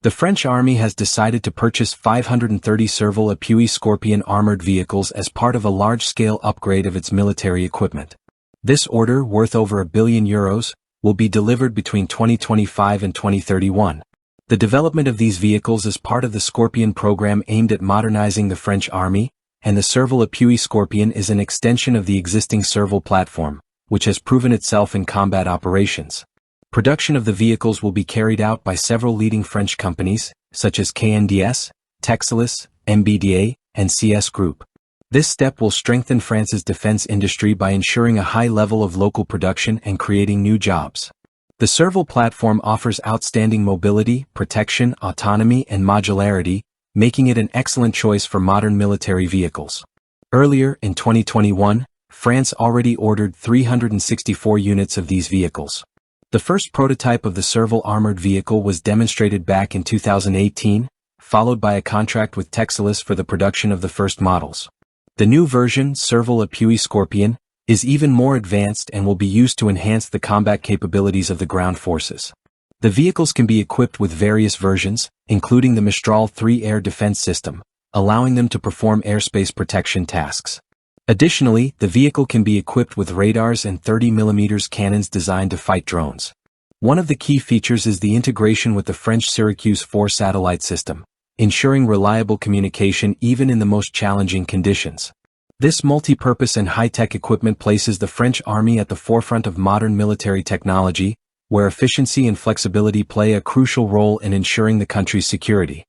The French Army has decided to purchase 530 Serval Appui SCORPION armored vehicles as part of a large-scale upgrade of its military equipment. This order, worth over €1 billion, will be delivered between 2025 and 2031. The development of these vehicles is part of the Scorpion program aimed at modernizing the French Army, and the Serval Appui Scorpion is an extension of the existing Serval platform, which has proven itself in combat operations. Production of the vehicles will be carried out by several leading French companies, such as KNDS, Texelis, MBDA, and CS Group. This step will strengthen France's defense industry by ensuring a high level of local production and creating new jobs. The Serval platform offers outstanding mobility, protection, autonomy, and modularity, making it an excellent choice for modern military vehicles. Earlier, in 2021, France already ordered 364 units of these vehicles. The first prototype of the Serval armored vehicle was demonstrated back in 2018, followed by a contract with Texelis for the production of the first models. The new version, Serval Appui Scorpion, is even more advanced and will be used to enhance the combat capabilities of the ground forces. The vehicles can be equipped with various versions, including the Mistral 3 air defense system, allowing them to perform airspace protection tasks. Additionally, the vehicle can be equipped with radars and 30mm cannons designed to fight drones. One of the key features is the integration with the French Syracuse IV satellite system, ensuring reliable communication even in the most challenging conditions. This multi-purpose and high-tech equipment places the French Army at the forefront of modern military technology, where efficiency and flexibility play a crucial role in ensuring the country's security.